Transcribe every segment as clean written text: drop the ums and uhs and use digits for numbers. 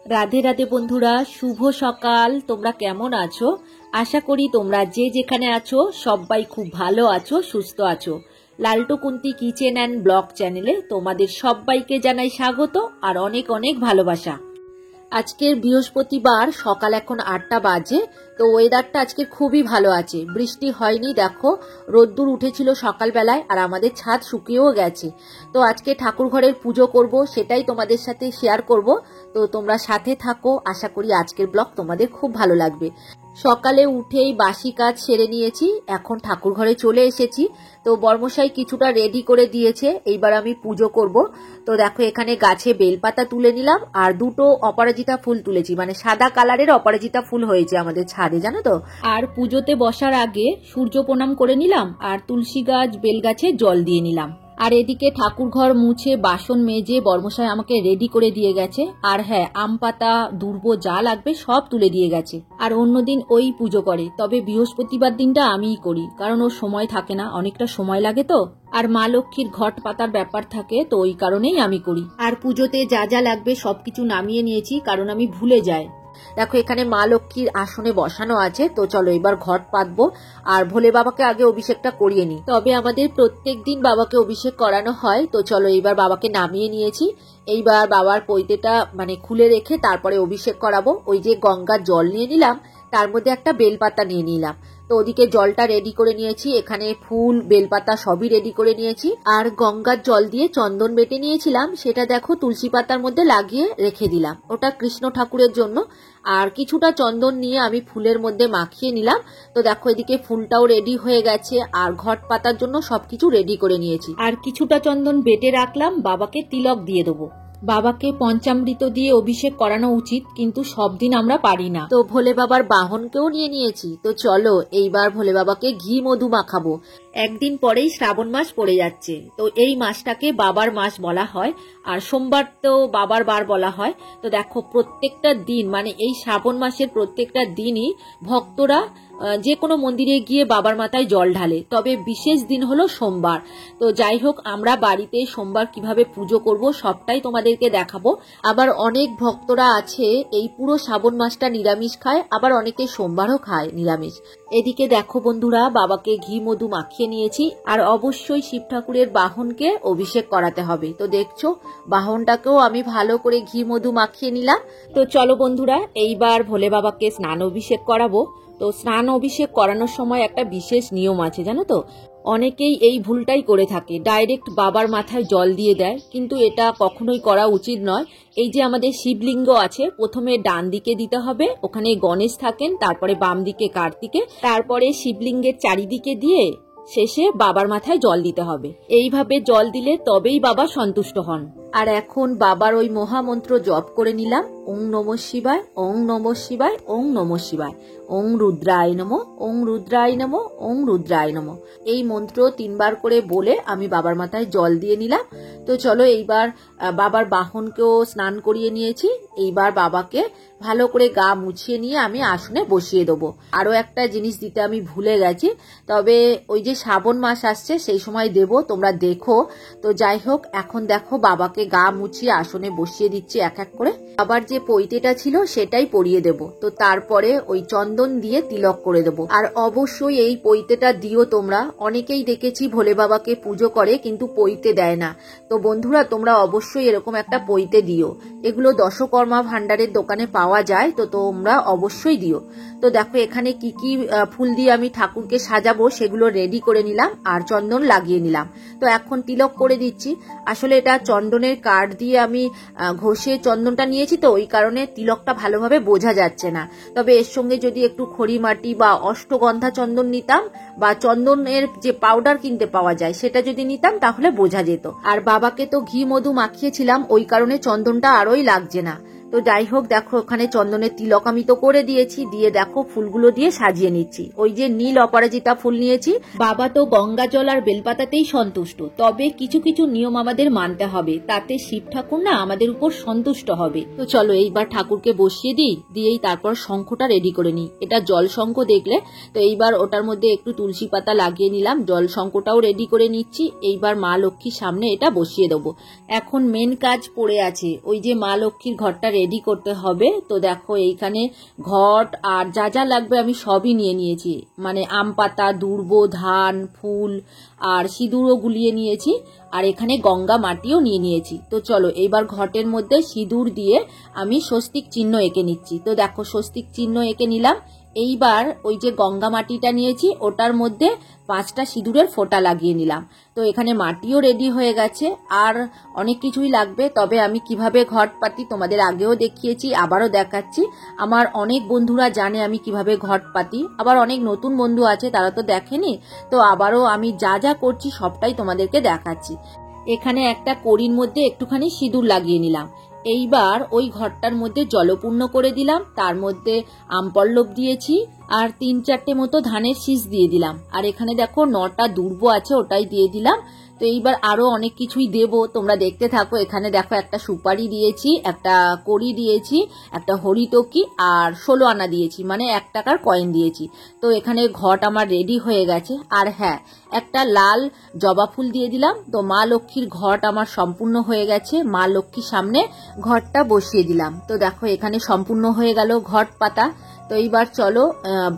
রাধে রাধে বন্ধুরা, শুভ সকাল। তোমরা কেমন আছো? আশা করি তোমরা যে যেখানে আছো সবাই খুব ভালো আছো, সুস্থ আছো। লালটু কুন্তি কিচেন অ্যান্ড ব্লগ চ্যানেলে তোমাদের সবাইকে জানাই স্বাগত আর অনেক অনেক ভালোবাসা। আজকের বৃহস্পতিবার, সকাল এখন 8টা বাজে। তো ওয়েদারটা আজকে খুবই ভালো আছে, বৃষ্টি হয়নি। দেখো রোদ্দুর উঠেছিল সকালবেলায় আর আমাদের ছাদ শুকিয়েও গেছে। তো আজকে ঠাকুর ঘরের পুজো করব, সেটাই তোমাদের সাথে শেয়ার করব। তো তোমরা সাথে থাকো, আশা করি আজকের ব্লগ তোমাদের খুব ভালো লাগবে। সকালে উঠেই বাসি কাজ সেরে নিয়েছি, এখন ঠাকুর ঘরে চলে এসেছি। তো বর্মশাই কিছুটা রেডি করে দিয়েছে, এইবার আমি পুজো করব। তো দেখো এখানে গাছে বেলপাতা তুলে নিলাম আর দুটো অপরাজিতা ফুল তুলেছি, মানে সাদা কালারের অপরাজিতা ফুল হয়েছে আমাদের ছাদে, জানো তো। আর পুজোতে বসার আগে সূর্য প্রণাম করে নিলাম আর তুলসী গাছ বেল গাছে জল দিয়ে নিলাম। আর এদিকে ঠাকুর ঘর মুছে বাসন মেজে বর্মশাই আমাকে রেডি করে দিয়ে গেছে। আর হ্যাঁ, আম পাতা দুর্ব যা লাগবে সব তুলে দিয়ে গেছে। আর অন্যদিন ওই পুজো করে, তবে বৃহস্পতিবার দিনটা আমিই করি, কারণ ওর সময় থাকে না, অনেকটা সময় লাগে তো। আর মা লক্ষ্মীর ঘট পাতার ব্যাপার থাকে, তো ওই কারণেই আমি করি। আর পুজোতে যা যা লাগবে সবকিছু নামিয়ে নিয়েছি, কারণ আমি ভুলে যাই। দেখো এখানে মা লক্ষ্মীর আসনে বসানো আছে। তো চলো এবার ঘট পাতবো আর ভোলে বাবাকে আগে অভিষেকটা করিয়ে নি। তবে আমাদের প্রত্যেক দিন বাবাকে অভিষেক করানো হয়। তো চলো এইবার বাবাকে নামিয়ে নিয়েছি। এইবার বাবার পৈতেটা মানে খুলে রেখে তারপরে অভিষেক করাবো। ওই যে গঙ্গার জল নিয়ে নিলাম, তার মধ্যে একটা বেলপাতা নিয়ে নিলাম। তো ওদিকে জলটা রেডি করে নিয়েছি, এখানে ফুল বেলপাতা সবই রেডি করে নিয়েছি। আর গঙ্গার জল দিয়ে চন্দন বেটে নিয়েছিলাম, সেটা দেখো তুলসী পাতার মধ্যে লাগিয়ে রেখে দিলাম, ওটা কৃষ্ণ ঠাকুরের জন্য। আর কিছুটা চন্দন নিয়ে আমি ফুলের মধ্যে মাখিয়ে নিলাম। তো দেখো এদিকে ফুলটাও রেডি হয়ে গেছে আর ঘট পাতার জন্য সবকিছু রেডি করে নিয়েছি। আর কিছুটা চন্দন বেটে রাখলাম, বাবাকে তিলক দিয়ে দেবো। বাবাকে পঞ্চামৃত দিয়ে অভিষেক করানো উচিত, কিন্তু সব দিন আমরা পারি না। তো ভোলে বাবার বাহনকেও নিয়ে নিয়েছি। তো চলো এইবার ভোলে বাবাকে ঘি মধু মাখাবো। একদিন পরেই শ্রাবণ মাস পড়ে যাচ্ছে, তো এই মাসটাকে বাবার মাস বলা হয়। আর সোমবার তো বাবার বার বলা হয়। তো দেখো প্রত্যেকটা দিন, মানে এই শ্রাবণ মাসের প্রত্যেকটা দিনই ভক্তরা যে কোনো মন্দিরে গিয়ে বাবার মাথায় জল ঢালে, তবে বিশেষ দিন হলো সোমবার। তো যাই হোক, আমরা বাড়িতে সোমবার কিভাবে পুজো করব সবটাই তোমাদেরকে দেখাবো। আবার অনেক ভক্তরা আছে এই পুরো শ্রাবণ মাসটা নিরামিষ খায়, আবার অনেকে সোমবারও খায় নিরামিষ। এদিকে দেখো বন্ধুরা, বাবাকে ঘি মধু মাখিয়ে নিয়েছি। আর অবশ্যই শিব ঠাকুরের বাহনকে অভিষেক করাতে হবে। তো দেখছো বাহনটাকেও আমি ভালো করে ঘি মধু মাখিয়ে নিলাম। তো চলো বন্ধুরা, এইবার ভোলে বাবাকে স্নান অভিষেক করাবো। তো স্নান অভিষেক করানোর সময় একটা বিশেষ নিয়ম আছে, জানো তো। অনেকেই এই ভুলটাই করে থাকে, ডাইরেক্ট বাবার মাথায় জল দিয়ে দেয়, কিন্তু এটা কখনোই করা উচিত নয়। এই যে আমাদের শিবলিঙ্গ আছে, প্রথমে ডান দিকে দিতে হবে, ওখানে গণেশ থাকেন, তারপরে বাম দিকে কার্তিকে, তারপরে শিবলিঙ্গের চারিদিকে দিয়ে শেষে বাবার মাথায় জল দিতে হবে। এইভাবে জল দিলে তবেই বাবা সন্তুষ্ট হন। আর এখন বাবার ওই মহামন্ত্র জপ করে নিলাম। ওং নমঃ শিবায়, ওং নমঃ শিবায়, ওং নমঃ শিবায়, ওং রুদ্রায় নমঃ, ওং রুদ্রায় নমঃ, ওং রুদ্রায় নমঃ। এই মন্ত্র 3বার করে বলে আমি বাবার মাথায় জল দিয়ে নিলাম। তো চলো এইবার বাবার বাহনকেও স্নান করিয়ে নিয়েছি। এইবার বাবাকে ভালো করে গা মুছিয়ে নিয়ে আমি আসনে বসিয়ে দেবো। আরো একটা জিনিস দিতে আমি ভুলে গেছি, তবে ওই যে শ্রাবণ মাস আসছে সেই সময় দেব, তোমরা দেখো। তো যাই হোক, এখন দেখো বাবাকে গা মুছিয়ে আসনে বসিয়ে দিচ্ছি এক এক করে। আবার যে পৈতেটা ছিল সেটাই পরিয়ে দেব। তো তারপরে ওই চন্দন দিয়ে তিলক করে দেব। আর অবশ্যই এই পৈতেটা দিও তোমরা। অনেকেই দেখেছি ভোলে বাবাকে পুজো করে কিন্তু পৈতে দেয় না। তো বন্ধুরা, তোমরা অবশ্যই এরকম একটা পৈতে দিও। এগুলো দশকর্মা ভান্ডারের দোকানে পাওয়া যায়, তো তোমরা অবশ্যই দিও। তো দেখো এখানে কি কি ফুল দিয়ে আমি ঠাকুরকে সাজাবো সেগুলো রেডি করে নিলাম আর চন্দন লাগিয়ে নিলাম। তো এখন তিলক করে দিচ্ছি। আসলে এটা চন্দনের কাঠ দিয়ে আমি ঘষে চন্দনটা নিয়েছি, তো ওই কারণে তিলকটা ভালোভাবে বোঝা যাচ্ছে না। তবে এর সঙ্গে যদি একটু খড়ি মাটি বা অষ্টগন্ধা চন্দন নিতাম, বা চন্দনের যে পাউডার কিনতে পাওয়া যায় সেটা যদি নিতাম, তাহলে বোঝা যেত। আর বাবাকে তো ঘি মধু মাখিয়েছিলাম, ওই কারণে চন্দনটা আরোই লাগছে না। তো যাই হোক, দেখো ওখানে চন্দনের তিলক আমি তো করে দিয়েছি, দিয়ে দেখো ফুলগুলো দিয়ে সাজিয়ে নিচ্ছি। ওই যে নীল অপরাজিতা ফুল নিয়েছি। বাবা তো গঙ্গা জল আর বেলপাতাতেই সন্তুষ্ট, তবে কিছু কিছু নিয়ম আমাদের মানতে হবে, তাতে শিব ঠাকুর না আমাদের উপর সন্তুষ্ট হবে। তো চলো এইবার ঠাকুরকে বসিয়ে দিয়েই তারপর শঙ্খটা রেডি করে নিই। এটা জল শঙ্খ দেখলে, তো এইবার ওটার মধ্যে একটু তুলসী পাতা লাগিয়ে নিলাম, জল শঙ্খটাও রেডি করে নিচ্ছি। এইবার মা লক্ষ্মীর সামনে এটা বসিয়ে দেবো। এখন মেন কাজ পড়ে আছে, ওই যে মা লক্ষ্মীর ঘরটা রেডি করতে হবে। তো দেখো এইখানে ঘট আর যা যা লাগবে আমি সবই নিয়ে নিয়েছি, মানে আম পাতা, দুর্ব, ধান, ফুল আর সিঁদুরও গুলিয়ে নিয়েছি, আর এখানে গঙ্গা মাটিও নিয়ে নিয়েছি। তো চলো এইবার ঘটের মধ্যে সিঁদুর দিয়ে আমি স্বস্তিক চিহ্ন এঁকে নিচ্ছি। তো দেখো স্বস্তিক চিহ্ন এঁকে নিলাম। এইবার ওই যে গঙ্গা মাটিটা নিয়েছি ওটার মধ্যে 5টা সিঁদুরের ফোঁটা লাগিয়ে নিলাম। তো এখানে মাটিও রেডি হয়ে গেছে, আর অনেক কিছুই লাগবে। তবে আমি কিভাবে ঘট পাতি তোমাদের আগেও দেখিয়েছি, আবারও দেখাচ্ছি। আমার অনেক বন্ধুরা জানে আমি কিভাবে ঘট পাতি, আবার অনেক নতুন বন্ধু আছে তারা তো দেখেনি। তো আবারও আমি যা যা করছি সবটাই তোমাদেরকে দেখাচ্ছি। এখানে একটা কড়ির মধ্যে একটুখানি সিঁদুর লাগিয়ে নিলাম। এইবার ওই ঘরটার মধ্যে জলপূর্ণ করে দিলাম, তার মধ্যে আমপল্লব দিয়েছি আর 3-4টে মতো ধানের শীষ দিয়ে দিলাম। আর এখানে দেখো 9টা দুর্ব আছে, ওটাই দিয়ে দিলাম। তো এইবার আরো অনেক কিছুই দেব, তোমরা দেখতে থাকো। এখানে দেখো একটা সুপারি দিয়েছি, একটা কড়ি দিয়েছি, একটা হরিতকি আর 16 আনা দিয়েছি, মানে 1 টাকার কয়েন দিয়েছি। তো এখানে ঘট আমার রেডি হয়ে গেছে। আর হ্যাঁ, একটা লাল জবা ফুল দিয়ে দিলাম। তো মা লক্ষ্মীর ঘট আমার সম্পূর্ণ হয়ে গেছে। মা লক্ষ্মীর সামনে ঘটটা বসিয়ে দিলাম। তো দেখো এখানে সম্পূর্ণ হয়ে গেল ঘট পাতা। তো এইবার চলো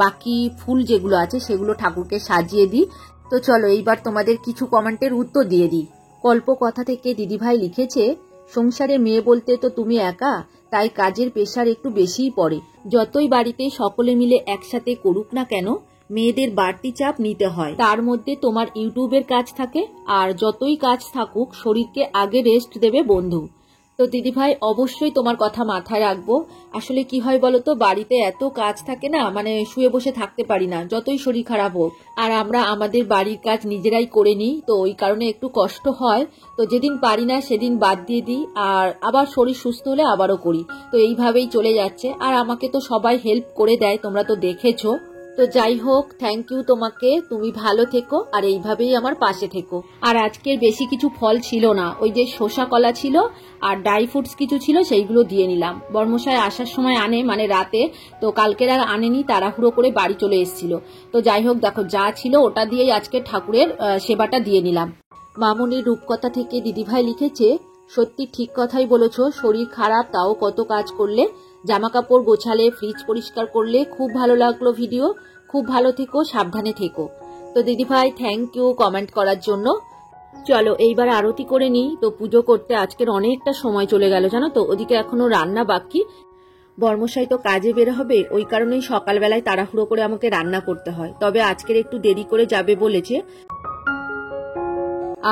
বাকি ফুল যেগুলো আছে সেগুলো ঠাকুরকে সাজিয়ে দিই। তো চলো এইবার তোমাদের কিছু কমেন্টের উত্তর দিয়ে দিই। কল্প কথা থেকে দিদিভাই লিখেছে, সংসারে মেয়ে বলতে তো তুমি একা, তাই কাজের প্রেশার একটু বেশিই পড়ে। যতই বাড়িতে সকলে মিলে একসাথে করুক না কেন, মেয়েদের বাড়তি চাপ নিতে হয়। তার মধ্যে তোমার ইউটিউবের কাজ থাকে, আর যতই কাজ থাকুক শরীরকে আগে রেস্ট দেবে বন্ধু। তো দিদিভাই অবশ্যই তোমার কথা মাথায় রাখবো। আসলে কি হয় বলতো, বাড়িতে এত কাজ থাকে না, মানে শুয়ে বসে থাকতে পারি না যতই শরীর খারাপ হোক। আর আমরা আমাদের বাড়ির কাজ নিজেরাই করে নিই, তো ওই কারণে একটু কষ্ট হয়। তো যেদিন পারি না সেদিন বাদ দিয়ে দিই, আর আবার শরীর সুস্থ হলে আবারও করি। তো এইভাবেই চলে যাচ্ছে। আর আমাকে তো সবাই হেল্প করে দেয়, তোমরা তো দেখেছো। তো যাই হোক, থ্যাংক ইউ তোমাকে, তুমি ভালো থেকো আর এইভাবেই আমার পাশে থেকো। আর আজকের বেশি কিছু ফল ছিল না, ওই যে শসা কলা ছিল আর ড্রাই ফ্রুটস কিছু ছিল, সেইগুলো দিয়ে নিলাম। বর্মশাই আসার সময় আনে, মানে রাতে, তো কালকের আর আনেনি, তাড়াহুড়ো করে বাড়ি চলে এসেছিল। তো যাই হোক দেখো যা ছিল ওটা দিয়েই আজকে ঠাকুরের সেবাটা দিয়ে নিলাম। মামুনির রূপকথা থেকে দিদিভাই লিখেছে, সত্যি ঠিক কথাই বলেছো, শরীর খারাপ তাও কত কাজ করলে, জামা কাপড় গোছালে, ফ্রিজ পরিষ্কার করলে। খুব ভালো লাগলো ভিডিও, খুব ভালো থেকো, সাবধানে থেকো। তো দিদিভাই থ্যাংক ইউ কমেন্ট করার জন্য। চলো এইবার আরতি করে নিই। তো পুজো করতে আজকের অনেকটা সময় চলে গেল জানো তো, ওদিকে এখনো রান্না বাকি। বর্মশাই তো কাজে বের হবে, ওই কারণেই সকালবেলায় তাড়াহুড়ো করে আমাকে রান্না করতে হয়। তবে আজকের একটু দেরি করে যাবে বলেছে।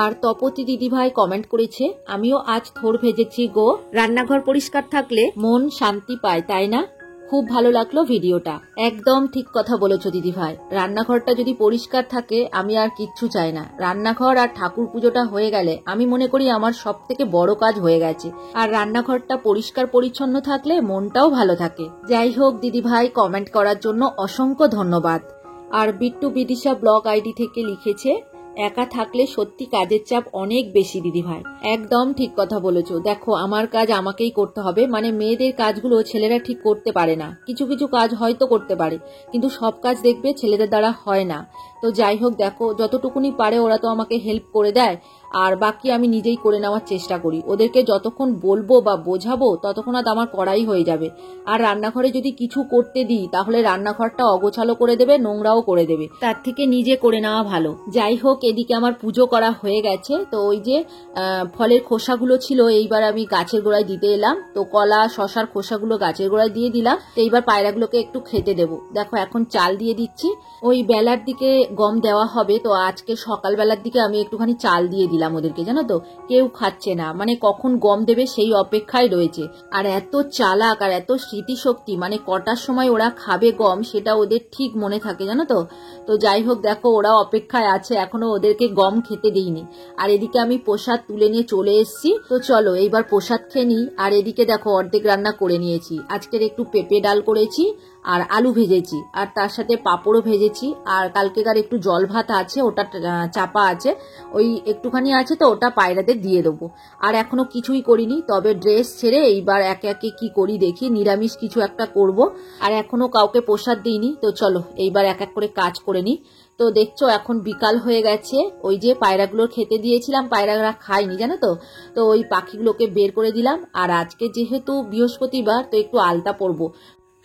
আর তপতি দিদিভাই কমেন্ট করেছে, আমিও আজ থোর ভেজেছি গো। রান্নাঘর পরিষ্কার থাকলে মন শান্তি পায়, তাই না? খুব ভালো লাগলো ভিডিওটা। একদম ঠিক কথা বলেছো দিদিভাই, রান্নাঘরটা যদি পরিষ্কার থাকে আমি আর কিচ্ছু চাই না। রান্নাঘর আর ঠাকুর পুজোটা হয়ে গেলে আমি মনে করি আমার সব থেকে বড় কাজ হয়ে গেছে। আর রান্নাঘরটা পরিষ্কার পরিচ্ছন্ন থাকলে মনটাও ভালো থাকে। যাই হোক দিদিভাই, কমেন্ট করার জন্য অসংখ্য ধন্যবাদ। আর বিট্টু বিদিশা ব্লগ আইডি থেকে লিখেছে, একা থাকলে সত্যি কাজের চাপ অনেক বেশি দিদিভাই। একদম ঠিক কথা বলেছো। দেখো আমার কাজ আমাকেই করতে হবে, মানে মেয়েদের কাজগুলো ছেলেরা ঠিক করতে পারে না। কিছু কিছু কাজ হয়তো করতে পারে, কিন্তু সব কাজ দেখবে ছেলেদের দ্বারা হয় না। তো যাই হোক দেখো, যতটুকুনি পারে ওরা তো আমাকে হেল্প করে দেয়, আর বাকি আমি নিজেই করে নেওয়ার চেষ্টা করি। ওদেরকে যতক্ষণ বলবো বা বোঝাবো ততক্ষণ আমার করাই হয়ে যাবে। আর রান্নাঘরে যদি কিছু করতে দিই তাহলে রান্নাঘরটা অগোছালো করে দেবে, নোংরাও করে দেবে। তার থেকে নিজে করে নেওয়া ভালো। যাই হোক, এদিকে আমার পুজো করা হয়ে গেছে। তো ওই যে ফলের খোসাগুলো ছিল এইবার আমি গাছের গোড়ায় দিতে এলাম। তো কলা শশার খোসাগুলো গাছের গোড়ায় দিয়ে দিলাম। তো এইবার পায়রাগুলোকে একটু খেতে দেবো। দেখো এখন চাল দিয়ে দিচ্ছি। ওই বেলার দিকে গম দেওয়া হবে, তো আজকে সকালবেলার দিকে আমি একটুখানি চাল দিয়ে দিলাম ওদেরকে, জানো তো। কেউ খাচ্ছে না, মানে কখন গম দেবে সেই অপেক্ষায় রয়েছে। আর এত চালাক আর এত স্মৃতিশক্তি, মানে কটার সময় ওরা খাবে গম সেটা ওদের ঠিক মনে থাকে, জানো তো। তো যাই হোক দেখো ওরা অপেক্ষায় আছে, এখনো ওদেরকে গম খেতে দিইনি। আর এদিকে আমি প্রসাদ তুলে নিয়ে চলে এসেছি। তো চলো এইবার প্রসাদ খেয়ে নিই। আর এদিকে দেখো অর্ধেক রান্না করে নিয়েছি। আজকের একটু পেঁপে ডাল করেছি আর আলু ভেজেছি, আর তার সাথে পাঁপড়ও ভেজেছি। আর কালকেকার একটু জল ভাত আছে, ওটা চাপা আছে, ওই একটুখানি আছে, তো ওটা পায়রাদের দিয়ে দেবো। আর এখনো কিছুই করিনি, তবে ড্রেস ছেড়ে এইবার একে একে কি করি দেখি, নিরামিষ কিছু একটা করব। আর এখনো কাউকে প্রসাদ দিইনি। তো চলো এইবার এক এক করে কাজ করে নিই। তো দেখছো এখন বিকাল হয়ে গেছে, ওই যে পায়রাগুলোর খেতে দিয়েছিলাম, পায়রারা খায়নি জানো তো, তো ওই পাখিগুলোকে বের করে দিলাম। আর আজকে যেহেতু বৃহস্পতিবার তো একটু আলতা পরবো,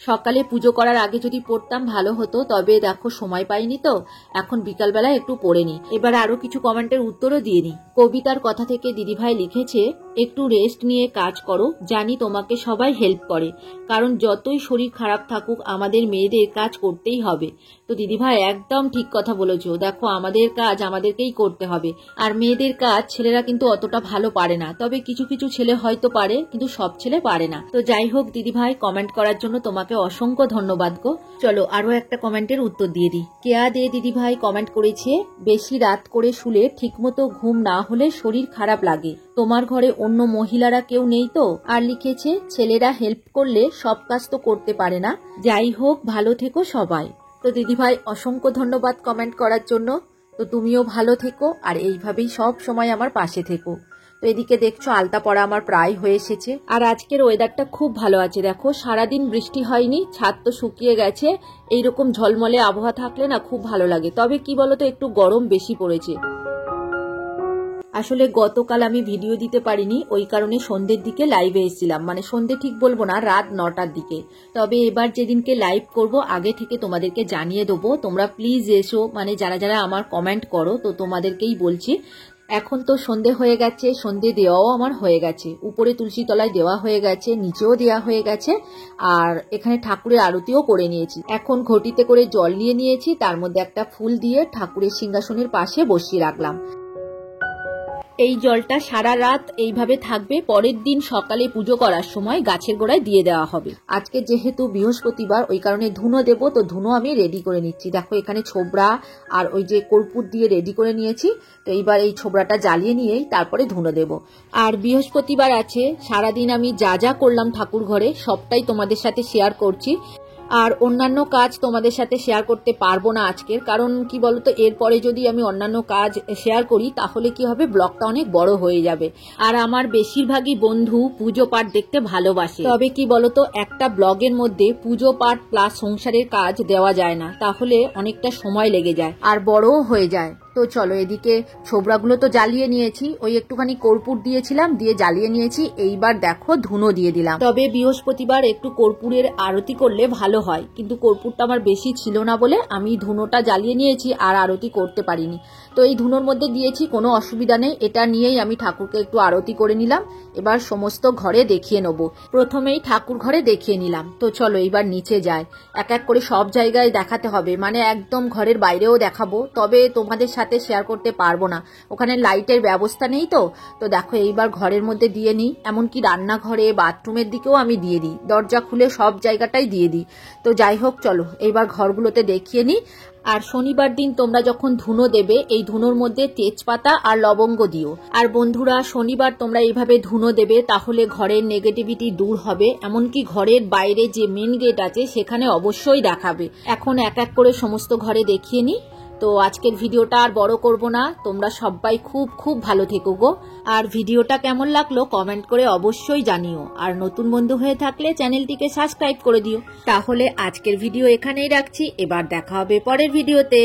সকালে পুজো করার আগে যদি পড়তাম ভালো হতো, তবে দেখো সময় পাইনি তো এখন বিকালবেলা একটু পড়ে নি। এবার আরো কিছু কমেন্টের উত্তরও দিয়ে নি। কবিতার কথা থেকে দিদিভাই লিখেছে, একটু রেস্ট নিয়ে কাজ করো, জানি তোমাকে সবাই হেল্প করে, কারণ যতই শরীর খারাপ থাকুক আমাদের মেয়েদের কাজ করতেই হবে। তো দিদিভাই একদম ঠিক কথা বলেছো, দেখো আমাদের কাজ আমাদেরকেই করতে হবে, আর মেয়েদের কাজ ছেলেরা কিন্তু অতটা ভালো পারে না, তবে কিছু কিছু ছেলে হয়তো পারে, কিন্তু সব ছেলে পারে না। তো যাই হোক দিদিভাই, কমেন্ট করার জন্য তোমাকে অসংখ্য ধন্যবাদ গো। চলো আরো একটা কমেন্টের উত্তর দিয়ে দিই। কেয়া দে দিদিভাই কমেন্ট করেছে, বেশি রাত করে শুলে ঠিকমতো ঘুম না হলে শরীর খারাপ লাগে, তোমার ঘরে অন্য মহিলারা কেউ নেই তো? আর লিখেছে, ছেলেরা হেল্প করলে সব কাজ তো করতে পারে না। যাই হোক, ভালো থেকো সবাই। তো দিদিভাই অসংখ্য ধন্যবাদ কমেন্ট করার জন্য। তো তুমিও ভালো থেকো আর এইভাবেই সব সময় আমার পাশে থেকো। তো এদিকে দেখছো আলতা পড়া আমার প্রায় হয়ে এসেছে। আর আজকের ওয়েদারটা খুব ভালো আছে, দেখো সারাদিন বৃষ্টি হয়নি, ছাদ তো শুকিয়ে গেছে। এইরকম ঝলমলে আবহাওয়া থাকলে না খুব ভালো লাগে, তবে কি বলতো একটু গরম বেশি পড়েছে। আসলে গতকাল আমি ভিডিও দিতে পারিনি, ওই কারণে সন্ধ্যের দিকে লাইভে এসেছিলাম, মানে সন্ধ্যে ঠিক বলবো না, রাত 9টার দিকে। তবে এবার যেদিনকে লাইভ করব আগে থেকে তোমাদেরকে জানিয়ে দেবো, তোমরা প্লিজ এসো, মানে যারা যারা আমার কমেন্ট করো তো তোমাদেরকেই বলছি। এখন তো সন্ধে হয়ে গেছে, সন্ধে দেওয়াও আমার হয়ে গেছে, উপরে তুলসী তলায় দেওয়া হয়ে গেছে, নিচেও দেওয়া হয়ে গেছে, আর এখানে ঠাকুরের আরতিও করে নিয়েছি। এখন ঘটিতে করে জল নিয়ে নিয়েছি, তার মধ্যে একটা ফুল দিয়ে ঠাকুরের সিংহাসনের পাশে বসিয়ে রাখলাম। এই জলটা সারা রাত এইভাবে থাকবে, পরের দিন সকালে পুজো করার সময় গাছের গোড়ায় দিয়ে দেওয়া হবে। আজকে যেহেতু বৃহস্পতিবার ওই কারণে ধুনো দেবো, তো ধুনো আমি রেডি করে নিচ্ছি। দেখো এখানে ছোবড়া আর ওই যে কর্পূর দিয়ে রেডি করে নিয়েছি। তো এইবার এই ছোবড়াটা জ্বালিয়ে নিয়েই তারপরে ধুনো দেব। আর বৃহস্পতিবার আছে, সারাদিন আমি যা যা করলাম ঠাকুর ঘরে সবটাই তোমাদের সাথে শেয়ার করছি। আর অন্যান্য কাজ তোমাদের সাথে শেয়ার করতে পারবো না আজকের, কারণ কি বলতো এরপরে যদি আমি অন্যান্য কাজ শেয়ার করি তাহলে কি হবে, ব্লগটা অনেক বড় হয়ে যাবে। আর আমার বেশিরভাগই বন্ধু পুজো পাঠ দেখতে ভালোবাসে, তবে কি বলতো একটা ব্লগের মধ্যে পুজো পাঠ প্লাস সংসারের কাজ দেওয়া যায় না, তাহলে অনেকটা সময় লেগে যায় আর বড়ও হয়ে যায়। তো চলো এদিকে ছোবড়াগুলো তো জ্বালিয়ে নিয়েছি, ওই একটুখানি কর্পূর দিয়েছিলাম, দিয়ে জ্বালিয়ে নিয়েছি। এইবার দেখো ধুনো দিয়ে দিলাম। তবে বৃহস্পতিবার একটু কর্পূরের আরতি করলে ভালো হয়, কিন্তু কর্পূরটা আমার বেশি ছিল না বলে আমি ধুনোটা জ্বালিয়ে নিয়েছি আর আরতি করতে পারিনি। তো এই ধুনোর মধ্যে দিয়েছি, কোনো অসুবিধা নেই, এটা নিয়েই আমি ঠাকুরকে একটু আরতি করে নিলাম। এবার সমস্ত ঘরে দেখিয়ে নেবো, প্রথমেই ঠাকুর ঘরে দেখিয়ে নিলাম। তো চলো এইবার নিচে যাই, এক এক করে সব জায়গায় দেখাতে হবে, মানে একদম ঘরের বাইরেও দেখাবো, তবে তোমাদের সাথে শেয়ার করতে পারবো না, ওখানে লাইটের ব্যবস্থা নেই। তো দেখো এইবার ঘরের মধ্যে দিয়ে নিই, এমনকি রান্নাঘরে বাথরুমের দিকেও আমি দিয়ে দিই, দরজা খুলে সব জায়গাটাই দিয়ে দিই। তো যাই হোক চলো এইবার ঘরগুলোতে দেখিয়ে নিই। আর শনিবার দিন তোমরা যখন ধুনো দেবে এই ধুনোর মধ্যে তেজপাতা আর লবঙ্গ দিও। আর বন্ধুরা শনিবার তোমরা এইভাবে ধুনো দেবে, তাহলে ঘরের নেগেটিভিটি দূর হবে, এমনকি ঘরের বাইরে যে মেন গেট আছে সেখানে অবশ্যই দেখাবে। এখন এক এক করে সমস্ত ঘরে দেখিয়ে নিই। তো আজকের ভিডিওটা আর বড় করব না, তোমরা সবাই খুব খুব ভালো থেকো গো। আর ভিডিওটা কেমন লাগলো কমেন্ট করে অবশ্যই জানিও, আর নতুন বন্ধু হয়ে থাকলে চ্যানেলটিকে সাবস্ক্রাইব করে দিও। তাহলে আজকের ভিডিও এখানেই রাখছি, এবার দেখা হবে পরের ভিডিওতে।